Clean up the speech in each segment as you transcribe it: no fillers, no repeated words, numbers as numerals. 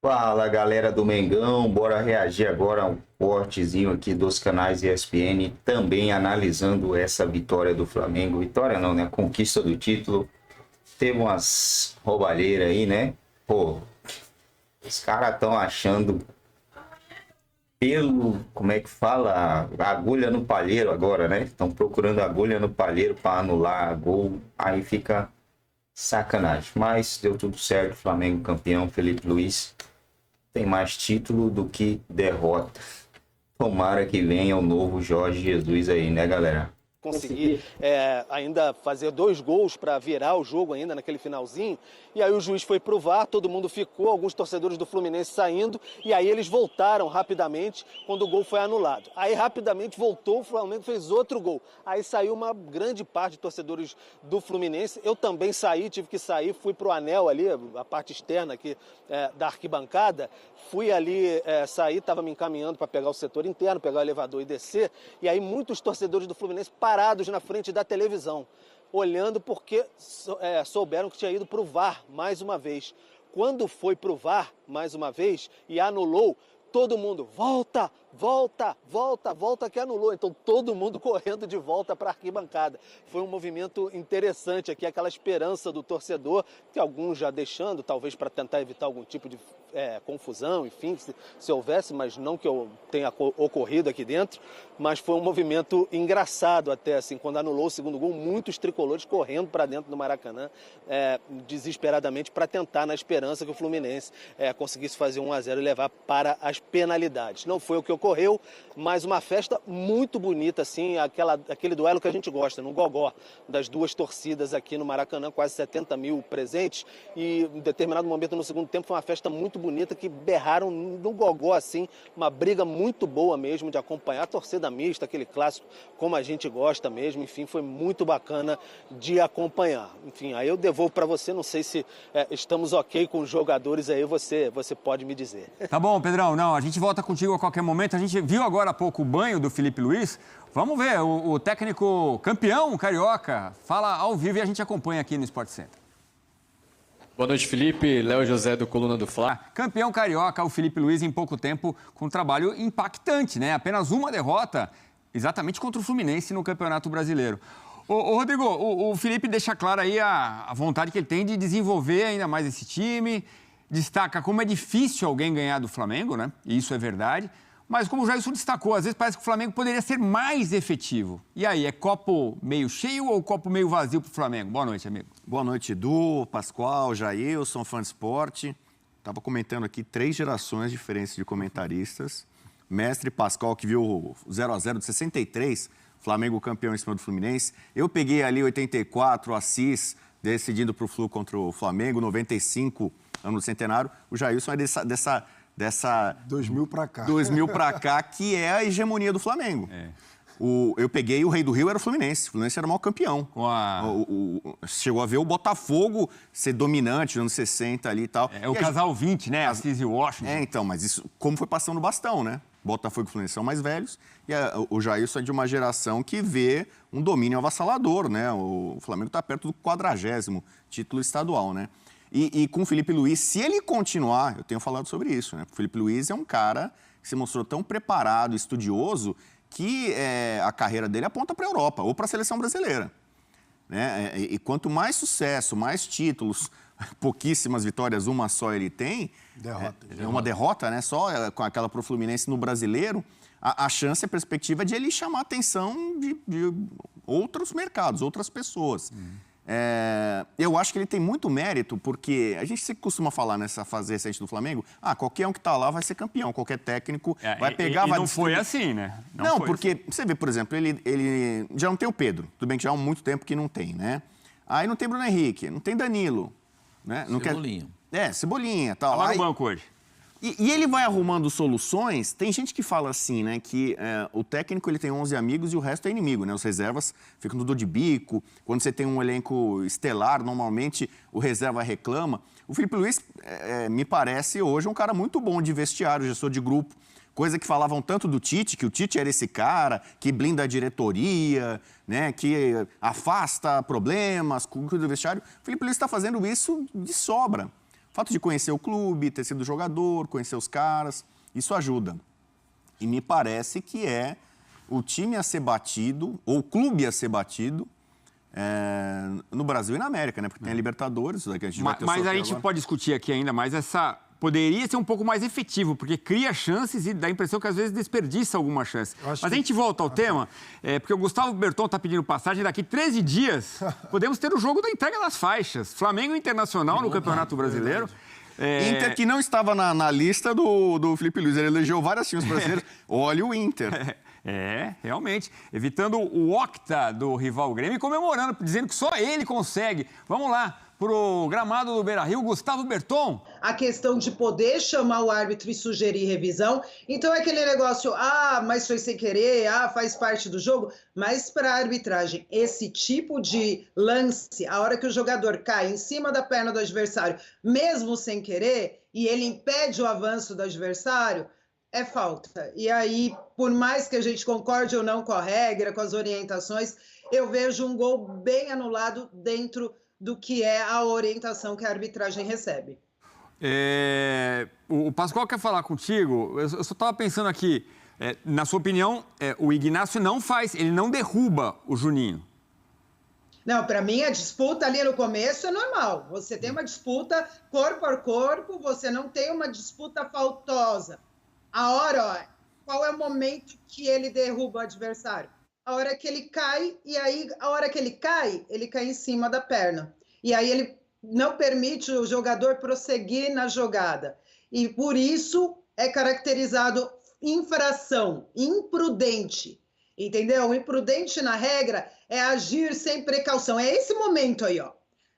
Fala galera do Mengão, bora reagir agora a um cortezinho aqui dos canais ESPN, também analisando essa vitória do Flamengo. Vitória não, né? Conquista do título. Teve umas roubalheiras aí, né? Pô, os caras estão achando como é que fala? Agulha no palheiro agora, né? Estão procurando agulha no palheiro para anular gol. Aí fica sacanagem. Mas deu tudo certo, Flamengo campeão, Felipe Luiz tem mais título do que derrota. Tomara que venha o novo Jorge Jesus aí, né, galera? Conseguir ainda fazer 2 gols para virar o jogo ainda naquele finalzinho. E aí o juiz foi pro VAR, todo mundo ficou, alguns torcedores do Fluminense saindo, e aí eles voltaram rapidamente quando o gol foi anulado. Aí rapidamente voltou, o Flamengo fez outro gol. Aí saiu uma grande parte de torcedores do Fluminense. Eu também saí, tive que sair, fui pro anel ali, a parte externa aqui da arquibancada. Fui ali sair, estava me encaminhando para pegar o setor interno, pegar o elevador e descer. E aí muitos torcedores do Fluminense parados na frente da televisão, olhando porque souberam que tinha ido para o VAR mais uma vez. Quando foi para o VAR mais uma vez e anulou, todo mundo, volta, volta, volta, volta, que anulou. Então todo mundo correndo de volta para a arquibancada. Foi um movimento interessante aqui, aquela esperança do torcedor, que alguns já deixando, talvez para tentar evitar algum tipo de confusão, enfim, se houvesse, mas não que tenha ocorrido aqui dentro. Mas foi um movimento engraçado até, assim, quando anulou o segundo gol, muitos tricolores correndo para dentro do Maracanã, desesperadamente, para tentar, na esperança que o Fluminense conseguisse fazer 1-0 e levar para as penalidades. Não foi o que ocorreu, mas uma festa muito bonita, assim, aquele duelo que a gente gosta, no gogó, das duas torcidas aqui no Maracanã, quase 70 mil presentes, e em determinado momento no segundo tempo foi uma festa muito bonita, que berraram no gogó, assim, uma briga muito boa mesmo de acompanhar a torcida mista, aquele clássico como a gente gosta mesmo, enfim, foi muito bacana de acompanhar. Enfim, aí eu devolvo para você, não sei se estamos ok com os jogadores aí, você pode me dizer. Tá bom, Pedrão, não, a gente volta contigo a qualquer momento. A gente viu agora há pouco o banho do Felipe Luiz. Vamos ver, o técnico campeão carioca fala ao vivo e a gente acompanha aqui no Sport Center. Boa noite, Felipe. Léo José do Coluna do Fla. Campeão carioca, o Felipe Luiz, em pouco tempo, com um trabalho impactante, né? Apenas uma derrota, exatamente contra o Fluminense no Campeonato Brasileiro. Ô Rodrigo, o Felipe deixa claro aí a vontade que ele tem de desenvolver ainda mais esse time. Destaca como é difícil alguém ganhar do Flamengo, né? E isso é verdade. Mas como o Jailson destacou, às vezes parece que o Flamengo poderia ser mais efetivo. E aí, é copo meio cheio ou copo meio vazio para o Flamengo? Boa noite, amigo. Boa noite, Edu, Pascoal, Jailson, fã de esporte. Estava comentando aqui 3 gerações diferentes de comentaristas. Mestre Pascoal, que viu o 0-0 de 63, Flamengo campeão em cima do Fluminense. Eu peguei ali 84, Assis, decidindo para o Flu contra o Flamengo, 95, ano do centenário. O Jailson é dessa 2000 para cá. 2000 para cá, que é a hegemonia do Flamengo. Eu peguei o Rei do Rio, era o Fluminense. O Fluminense era o maior campeão. Chegou a ver o Botafogo ser dominante nos anos 60 ali e tal. O casal 20, né? Assis e Washington. Então, mas isso como foi passando o bastão, né? Botafogo e Fluminense são mais velhos. E o Jailson é de uma geração que vê um domínio avassalador, né? O Flamengo está perto do 40º título estadual, né? E com o Felipe Luiz, se ele continuar, eu tenho falado sobre isso, né? O Felipe Luiz é um cara que se mostrou tão preparado, estudioso, que a carreira dele aponta para a Europa ou para a seleção brasileira, né? E quanto mais sucesso, mais títulos, pouquíssimas vitórias, uma só ele tem, uma derrota, né? Só com aquela pro Fluminense no Brasileiro, a chance, a perspectiva é de ele chamar a atenção de outros mercados, outras pessoas. Eu acho que ele tem muito mérito, porque a gente sempre costuma falar nessa fase recente do Flamengo, qualquer um que está lá vai ser campeão, qualquer técnico vai pegar... não foi assim, né? Não, porque assim. Você vê, por exemplo, ele já não tem o Pedro, tudo bem que já há muito tempo que não tem, né? Aí não tem Bruno Henrique, não tem Danilo, né? Cebolinha. Cebolinha, tal. Tá lá no banco hoje. E ele vai arrumando soluções. Tem gente que fala assim, né, que o técnico ele tem 11 amigos e o resto é inimigo, né? Os reservas ficam no dor de bico. Quando você tem um elenco estelar, normalmente o reserva reclama. O Felipe Luiz, me parece hoje um cara muito bom de vestiário, gestor de grupo. Coisa que falavam tanto do Tite, que o Tite era esse cara que blinda a diretoria, né, que afasta problemas, cuida do vestiário. O Felipe Luiz está fazendo isso de sobra. fato de conhecer o clube, ter sido jogador, conhecer os caras, isso ajuda. E me parece que é o time a ser batido, ou o clube a ser batido, no Brasil e na América, né? Porque tem a Libertadores, que a gente vai ter Mas a gente agora. pode discutir aqui ainda mais essa... Poderia ser um pouco mais efetivo, porque cria chances e dá a impressão que às vezes desperdiça alguma chance. Mas a gente volta ao tema, porque o Gustavo Berton está pedindo passagem. Daqui 13 dias, podemos ter o jogo da entrega das faixas. Flamengo Internacional no Campeonato Brasileiro. Inter que não estava na lista do Felipe Luiz. Ele elegeu vários times brasileiros. Olha o Inter. Realmente. Evitando o octa do rival Grêmio e comemorando, dizendo que só ele consegue. Vamos lá. Pro gramado do Beira-Rio, Gustavo Berton. A questão de poder chamar o árbitro e sugerir revisão. Então é aquele negócio, mas foi sem querer, faz parte do jogo. Mas para a arbitragem, esse tipo de lance, a hora que o jogador cai em cima da perna do adversário, mesmo sem querer, e ele impede o avanço do adversário, é falta. E aí, por mais que a gente concorde ou não com a regra, com as orientações, eu vejo um gol bem anulado dentro do que é a orientação que a arbitragem recebe. O Pascoal quer falar contigo. Eu só estava pensando aqui, na sua opinião, o Ignacio não faz, ele não derruba o Juninho. Não, para mim a disputa ali no começo é normal. Você tem uma disputa corpo a corpo, você não tem uma disputa faltosa. A hora, qual é o momento que ele derruba o adversário? A hora que ele cai, e aí, a hora que ele cai em cima da perna. E aí ele não permite o jogador prosseguir na jogada. E por isso é caracterizado infração, imprudente. Entendeu? Imprudente na regra é agir sem precaução. É esse momento aí, ó.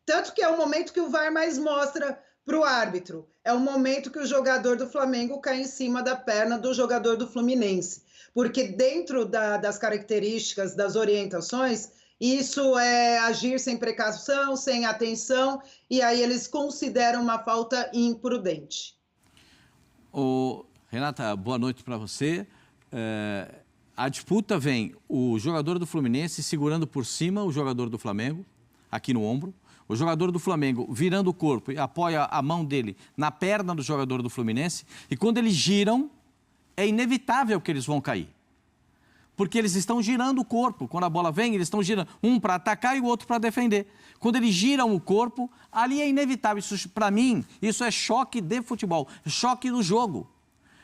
Tanto que é o momento que o VAR mais mostra para o árbitro. É o momento que o jogador do Flamengo cai em cima da perna do jogador do Fluminense. Porque dentro das características, das orientações, isso é agir sem precaução, sem atenção, e aí eles consideram uma falta imprudente. Renata, boa noite para você. A disputa vem o jogador do Fluminense segurando por cima o jogador do Flamengo, aqui no ombro. O jogador do Flamengo virando o corpo e apoia a mão dele na perna do jogador do Fluminense. E quando eles giram, é inevitável que eles vão cair. Porque eles estão girando o corpo. Quando a bola vem, eles estão girando um para atacar e o outro para defender. Quando eles giram o corpo, ali é inevitável. Isso, para mim, isso é choque de futebol, choque do jogo.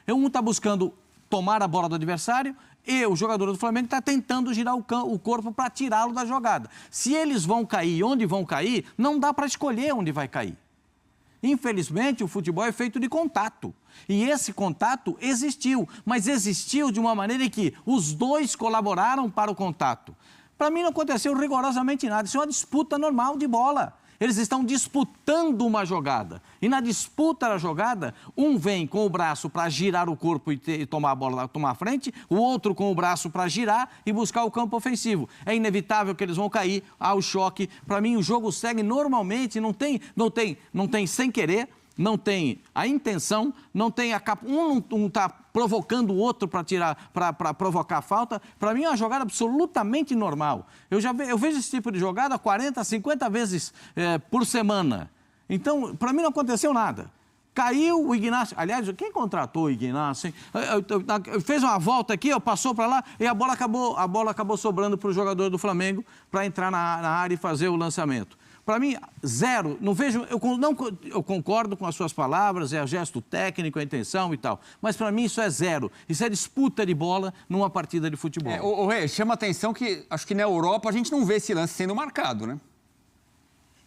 Um está buscando tomar a bola do adversário e o jogador do Flamengo está tentando girar o corpo para tirá-lo da jogada. Se eles vão cair onde vão cair, não dá para escolher onde vai cair. Infelizmente, o futebol é feito de contato. E esse contato existiu, mas existiu de uma maneira em que os dois colaboraram para o contato. Para mim não aconteceu rigorosamente nada, isso é uma disputa normal de bola. Eles estão disputando uma jogada. E na disputa da jogada, um vem com o braço para girar o corpo e tomar a bola, tomar a frente, o outro com o braço para girar e buscar o campo ofensivo. É inevitável que eles vão cair ao choque. Para mim, o jogo segue normalmente, não tem sem querer, não tem a intenção, não tem um está provocando o outro para tirar, para provocar a falta. Para mim é uma jogada absolutamente normal. Eu vejo esse tipo de jogada 40, 50 vezes por semana. Então, para mim não aconteceu nada. Caiu o Ignacio. Aliás, quem contratou o Ignacio? Fez uma volta aqui, passou para lá e a bola acabou sobrando para o jogador do Flamengo para entrar na área e fazer o lançamento. Para mim, zero. Não vejo. Eu concordo com as suas palavras, é gesto técnico, a intenção e tal. Mas para mim isso é zero. Isso é disputa de bola numa partida de futebol. O Rei, chama atenção que acho que na Europa a gente não vê esse lance sendo marcado, né?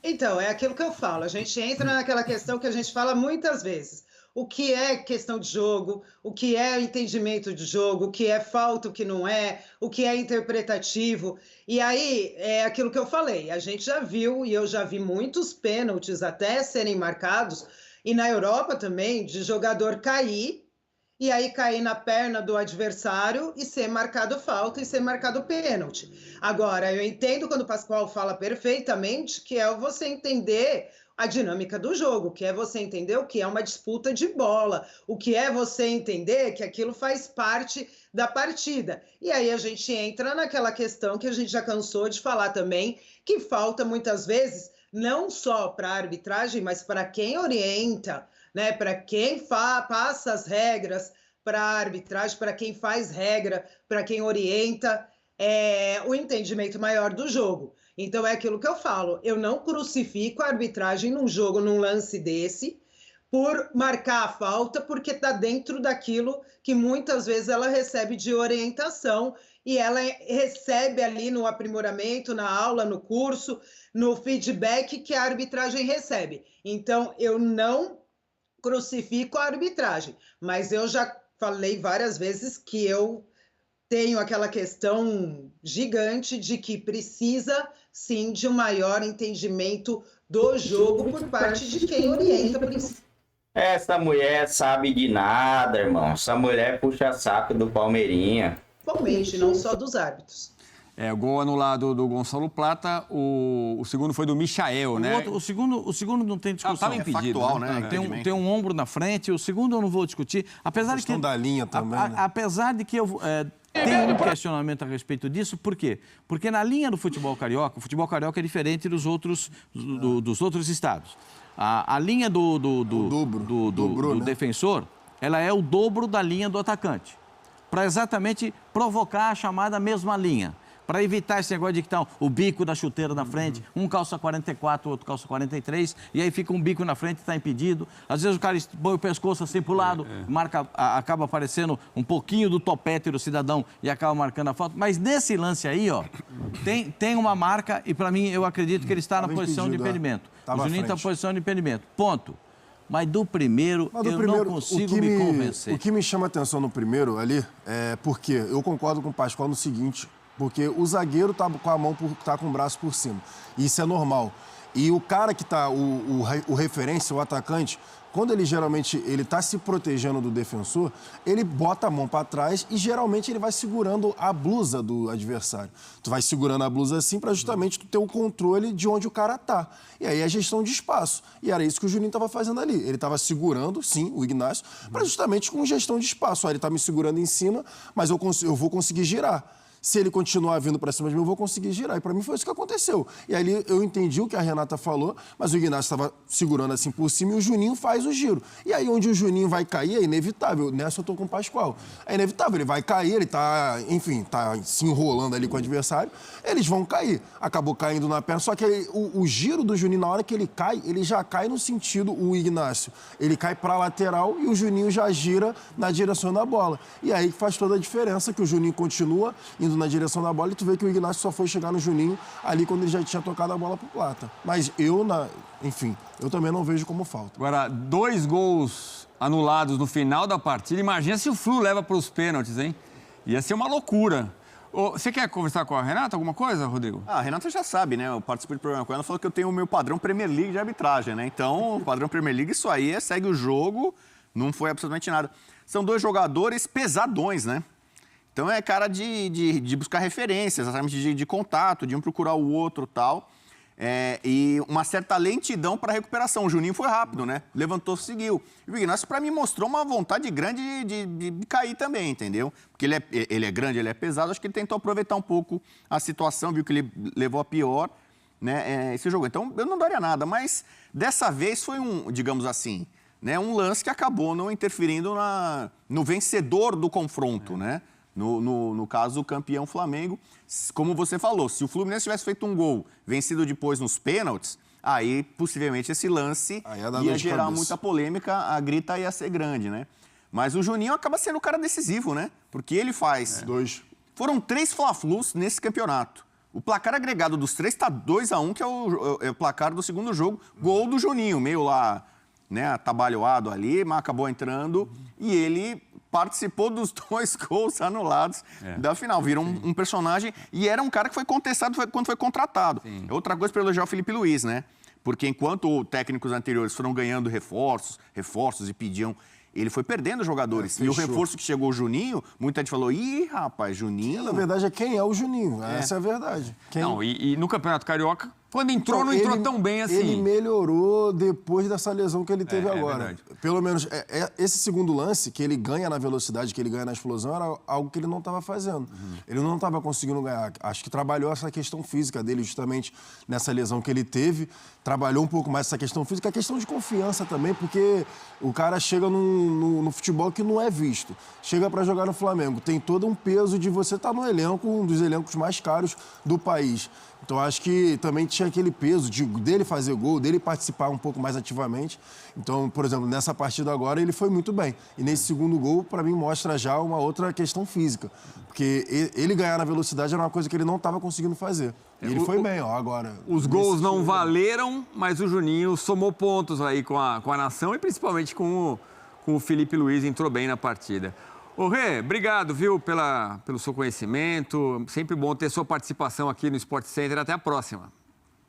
Então, é aquilo que eu falo. A gente entra naquela questão que a gente fala muitas vezes. O que é questão de jogo, o que é entendimento de jogo, o que é falta, o que não é, o que é interpretativo. E aí, é aquilo que eu falei, a gente já viu, e eu já vi muitos pênaltis até serem marcados, e na Europa também, de jogador cair, e aí cair na perna do adversário e ser marcado falta e ser marcado pênalti. Agora, eu entendo quando o Pascoal fala perfeitamente que é você entender a dinâmica do jogo, que é você entender o que é uma disputa de bola, o que é você entender que aquilo faz parte da partida. E aí a gente entra naquela questão que a gente já cansou de falar também, que falta muitas vezes não só para a arbitragem, mas para quem orienta, né? Para quem passa as regras para a arbitragem, para quem faz regra, para quem orienta, o entendimento maior do jogo. Então, é aquilo que eu falo, eu não crucifico a arbitragem num jogo, num lance desse, por marcar a falta, porque está dentro daquilo que muitas vezes ela recebe de orientação e ela recebe ali no aprimoramento, na aula, no curso, no feedback que a arbitragem recebe. Então, eu não crucifico a arbitragem, mas eu já falei várias vezes que eu tenho aquela questão gigante de que precisa, sim, de um maior entendimento do jogo por parte de quem orienta, principalmente. Essa mulher sabe de nada, irmão. Essa mulher puxa saco do Palmeirinha. Principalmente, não só dos árbitros. O gol anulado do Gonçalo Plata, o segundo foi do Michael, né? O segundo não tem discussão. Estava impedido, factual, né? Tem um ombro na frente, o segundo eu não vou discutir. Apesar de que da linha também, né? Apesar de que eu tenho um questionamento a respeito disso, por quê? Porque na linha do futebol carioca, o futebol carioca é diferente dos outros estados. A linha do defensor, ela é o dobro da linha do atacante, para exatamente provocar a chamada mesma linha. Para evitar esse negócio de que tá o bico da chuteira na frente, um calça 44, outro calça 43, e aí fica um bico na frente e está impedido. Às vezes o cara põe o pescoço assim para o lado, acaba aparecendo um pouquinho do topete do cidadão e acaba marcando a falta. Mas nesse lance aí, ó, tem uma marca e para mim eu acredito que ele está na posição de impedimento. O Juninho está na posição de impedimento, ponto. Mas do primeiro, não consigo me convencer. O que me chama a atenção no primeiro ali é porque eu concordo com o Pascoal no seguinte... Porque o zagueiro tá com a mão, tá com o braço por cima. Isso é normal. E o cara que tá, o referência, o atacante, quando ele geralmente tá se protegendo do defensor, ele bota a mão para trás e geralmente ele vai segurando a blusa do adversário. Tu vai segurando a blusa assim para justamente tu ter o controle de onde o cara tá. E aí é gestão de espaço. E era isso que o Juninho estava fazendo ali. Ele estava segurando, sim, o Ignacio, para justamente com gestão de espaço. Aí ele tá me segurando em cima, mas eu vou conseguir girar. Se ele continuar vindo para cima de mim, eu vou conseguir girar. E para mim foi isso que aconteceu. E aí eu entendi o que a Renata falou, mas o Ignacio estava segurando assim por cima e o Juninho faz o giro. E aí onde o Juninho vai cair é inevitável. Nessa eu estou com o Pascoal. É inevitável, ele vai cair, ele está, enfim, tá se enrolando ali com o adversário. Eles vão cair. Acabou caindo na perna, só que o giro do Juninho, na hora que ele cai, ele já cai no sentido, o Ignacio, ele cai para a lateral e o Juninho já gira na direção da bola. E aí faz toda a diferença, que o Juninho continua indo na direção da bola e tu vê que o Ignacio só foi chegar no Juninho ali quando ele já tinha tocado a bola pro Plata. Mas enfim, eu também não vejo como falta. Agora, 2 gols anulados no final da partida. Imagina se o Flu leva para os pênaltis, hein? Ia ser uma loucura. Você quer conversar com a Renata alguma coisa, Rodrigo? A Renata já sabe, né? Eu participei do programa com ela, falou que eu tenho o meu padrão Premier League de arbitragem, né? Então, o padrão Premier League, isso aí segue o jogo, não foi absolutamente nada. São 2 jogadores pesadões, né? Então é cara de buscar referências, exatamente de contato, de um procurar o outro e tal. E uma certa lentidão para recuperação. O Juninho foi rápido, né? Levantou, seguiu. E o Ignacio, para mim, mostrou uma vontade grande de cair também, entendeu? Porque ele é grande, ele é pesado. Acho que ele tentou aproveitar um pouco a situação, viu que ele levou a pior, né, esse jogo. Então, eu não daria nada. Mas, dessa vez, foi digamos assim, né, um lance que acabou não interferindo no vencedor do confronto, né? No caso, o campeão Flamengo. Como você falou, se o Fluminense tivesse feito um gol vencido depois nos pênaltis, aí possivelmente esse lance ia gerar muita polêmica, a grita ia ser grande, né? Mas o Juninho acaba sendo o cara decisivo, né? Porque ele faz... 2. Foram 3 Fla-Flus nesse campeonato. O placar agregado dos 3 está 2-1, que é o placar do segundo jogo. Gol do Juninho, meio lá, né, atabalhoado ali, mas acabou entrando e ele participou dos 2 gols anulados da final. Virou um personagem e era um cara que foi contestado quando foi contratado. Sim. Outra coisa para elogiar o Felipe Luiz, né? Porque enquanto técnicos anteriores foram ganhando reforços e pediam... Ele foi perdendo jogadores. E o reforço que chegou o Juninho, muita gente falou, ih, rapaz, Juninho... Na verdade, quem é o Juninho? Essa é a verdade. Não, e no Campeonato Carioca quando entrou, Então, não entrou tão bem assim. Ele melhorou depois dessa lesão que ele teve agora. verdade. Pelo menos, esse segundo lance, que ele ganha na velocidade, que ele ganha na explosão, era algo que ele não estava fazendo. Ele não estava conseguindo ganhar. Acho que trabalhou essa questão física dele, justamente nessa lesão que ele teve. Trabalhou um pouco mais essa questão física. A questão de confiança também, porque o cara chega no futebol que não é visto. Chega para jogar no Flamengo. Tem todo um peso de você estar no elenco, um dos elencos mais caros do país. Então, acho que também tinha aquele peso dele fazer gol, dele participar um pouco mais ativamente. Então, por exemplo, nessa partida agora, ele foi muito bem. E nesse segundo gol, para mim, mostra já uma outra questão física. Porque ele ganhar na velocidade era uma coisa que ele não estava conseguindo fazer. E ele foi bem, ó, agora. Os gols não valeram, mas o Juninho somou pontos aí com a nação e principalmente com o Felipe Luiz, entrou bem na partida. Ô Rê, obrigado, viu, pelo seu conhecimento. Sempre bom ter sua participação aqui no Sport Center. Até a próxima.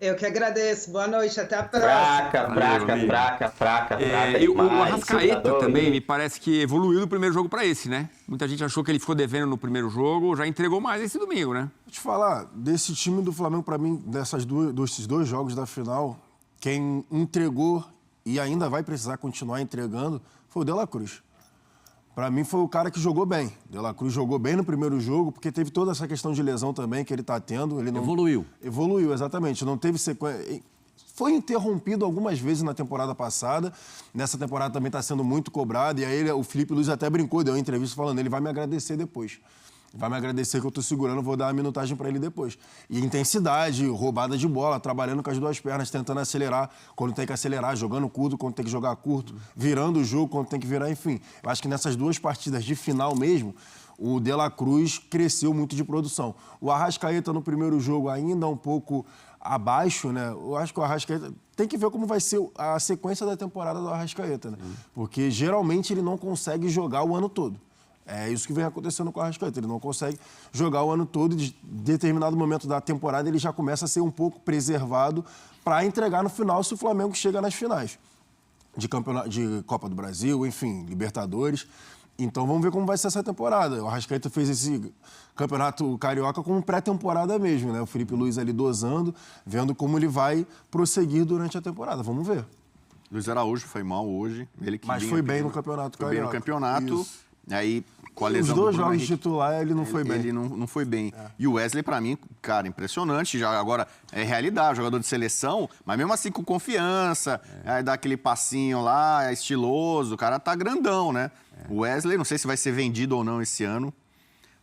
Eu que agradeço. Boa noite, até a próxima. Fraca. E o Arrascaeta também, me parece que evoluiu do primeiro jogo para esse, né? Muita gente achou que ele ficou devendo no primeiro jogo, já entregou mais esse domingo, né? Vou te falar, desse time do Flamengo, para mim, desses dois jogos da final, quem entregou e ainda vai precisar continuar entregando foi o De La Cruz. Para mim, foi o cara que jogou bem. De La Cruz jogou bem no primeiro jogo, porque teve toda essa questão de lesão também que ele está tendo. Ele não... Evoluiu. Evoluiu, exatamente. Não teve sequência. Foi interrompido algumas vezes na temporada passada. Nessa temporada também está sendo muito cobrado. E aí o Felipe Luiz até brincou, deu uma entrevista falando, ele vai me agradecer depois. Vai me agradecer que eu estou segurando, vou dar uma minutagem para ele depois. E intensidade, roubada de bola, trabalhando com as duas pernas, tentando acelerar quando tem que acelerar, jogando curto quando tem que jogar curto, virando o jogo quando tem que virar, enfim. Eu acho que nessas duas partidas de final mesmo, o De La Cruz cresceu muito de produção. O Arrascaeta no primeiro jogo ainda um pouco abaixo, né? Eu acho que o Arrascaeta... Tem que ver como vai ser a sequência da temporada do Arrascaeta, né? Porque geralmente ele não consegue jogar o ano todo. É isso que vem acontecendo com o Arrascaeta. Ele não consegue jogar o ano todo e, de determinado momento da temporada, ele já começa a ser um pouco preservado para entregar no final se o Flamengo chega nas finais de Copa do Brasil, enfim, Libertadores. Então, vamos ver como vai ser essa temporada. O Arrascaeta fez esse campeonato carioca como pré-temporada mesmo, né? O Felipe Luiz ali dosando, vendo como ele vai prosseguir durante a temporada. Vamos ver. Luiz Araújo foi mal hoje. Mas foi bem no campeonato carioca. Foi bem no campeonato. Isso. Aí, com a lesão Os dois do Bruno jogos de Henrique, titular, ele não foi bem. Ele não foi bem. E o Wesley, pra mim, cara, impressionante. Já agora, é realidade, jogador de seleção, mas mesmo assim com confiança, aí dá aquele passinho lá, é estiloso, o cara tá grandão, né? O Wesley, não sei se vai ser vendido ou não esse ano,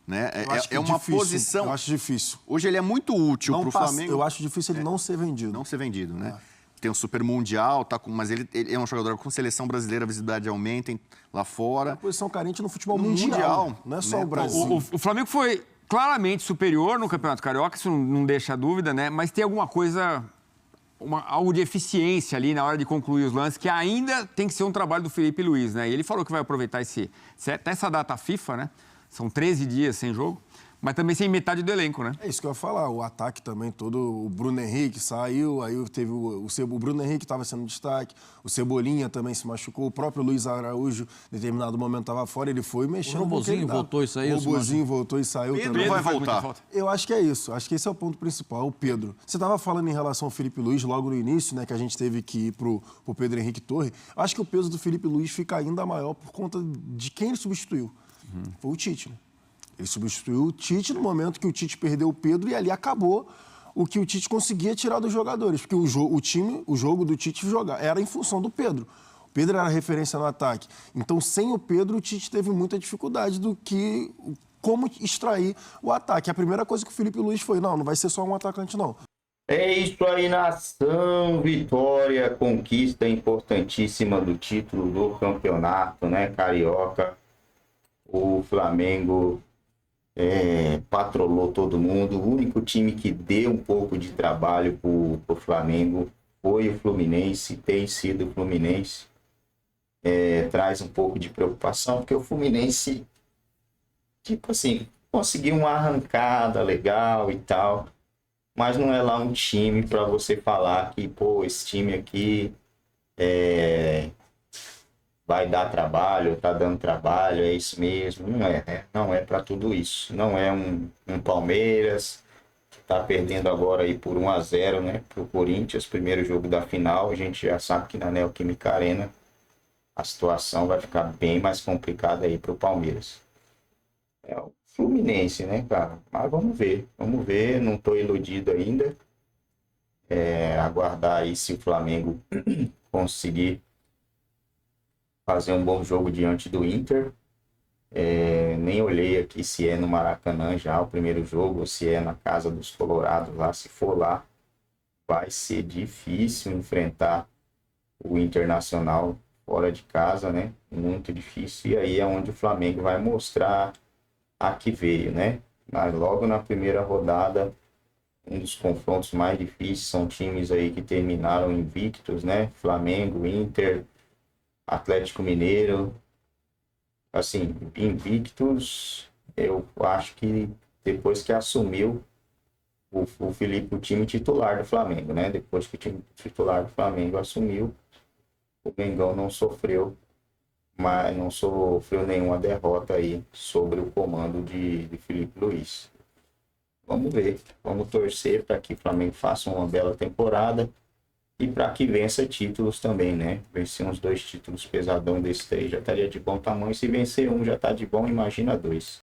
né? É uma difícil, posição... Eu acho difícil. Hoje ele é muito útil pro Flamengo. Eu acho difícil ele não ser vendido. Não ser vendido, né? Tem um super mundial, mas ele é um jogador com seleção brasileira, a visibilidade aumenta lá fora. É uma posição carente no futebol mundial, não é só o Brasil. O Flamengo foi claramente superior no Campeonato Carioca, isso não deixa dúvida, né? Mas tem alguma coisa, algo de eficiência ali na hora de concluir os lances, que ainda tem que ser um trabalho do Felipe Luiz, né? E ele falou que vai aproveitar até essa data FIFA, né? São 13 dias sem jogo. Mas também sem metade do elenco, né? É isso que eu ia falar. O ataque também todo. O Bruno Henrique saiu, aí teve o Bruno Henrique estava sendo destaque, o Cebolinha também se machucou, o próprio Luiz Araújo, em determinado momento, estava fora, ele foi mexendo. O Robozinho voltou e saiu. O Robozinho voltou e saiu Pedro também. vai voltar. Eu acho que é isso. Acho que esse é o ponto principal, o Pedro. Você estava falando em relação ao Felipe Luiz logo no início, né? Que a gente teve que ir pro Pedro Henrique Torre. Acho que o peso do Felipe Luiz fica ainda maior por conta de quem ele substituiu. Foi o Tite, né? Ele substituiu o Tite no momento que o Tite perdeu o Pedro e ali acabou o que o Tite conseguia tirar dos jogadores. Porque o jogo do Tite era em função do Pedro. O Pedro era a referência no ataque. Então, sem o Pedro, o Tite teve muita dificuldade como extrair o ataque. A primeira coisa que o Felipe Luiz foi, não vai ser só um atacante, não. É isso aí, nação. Vitória, conquista importantíssima do título do campeonato, né, carioca. O Flamengo patrolou todo mundo. O único time que deu um pouco de trabalho pro Flamengo foi o Fluminense, tem sido o Fluminense. Traz um pouco de preocupação, porque o Fluminense, tipo assim, conseguiu uma arrancada legal e tal, mas não é lá um time para você falar que, esse time aqui vai dar trabalho, tá dando trabalho, é isso mesmo. Não é, né? Não é para tudo isso. Não é um Palmeiras, Tá perdendo agora aí por 1-0, né, pro Corinthians, primeiro jogo da final. A gente já sabe que na Neoquímica Arena a situação vai ficar bem mais complicada aí pro Palmeiras. É o Fluminense, né, cara? Mas vamos ver, não tô iludido ainda. Aguardar aí se o Flamengo conseguir fazer um bom jogo diante do Inter. Nem olhei aqui se é no Maracanã já o primeiro jogo, ou se é na casa dos Colorados lá. Se for lá, vai ser difícil enfrentar o Internacional fora de casa, né? Muito difícil. E aí é onde o Flamengo vai mostrar a que veio, né? Mas logo na primeira rodada, um dos confrontos mais difíceis, são times aí que terminaram invictos, né? Flamengo, Inter, Atlético Mineiro. Assim, invictos, eu acho que depois que assumiu o Felipe, o time titular do Flamengo, né? Depois que o time titular do Flamengo assumiu, o Mengão não sofreu nenhuma derrota aí sobre o comando de Felipe Luiz. Vamos ver, vamos torcer para que o Flamengo faça uma bela temporada e para que vença títulos também, né? Vencer uns 2 títulos pesadão desse 3 já estaria de bom tamanho. Se vencer um já tá de bom, imagina 2.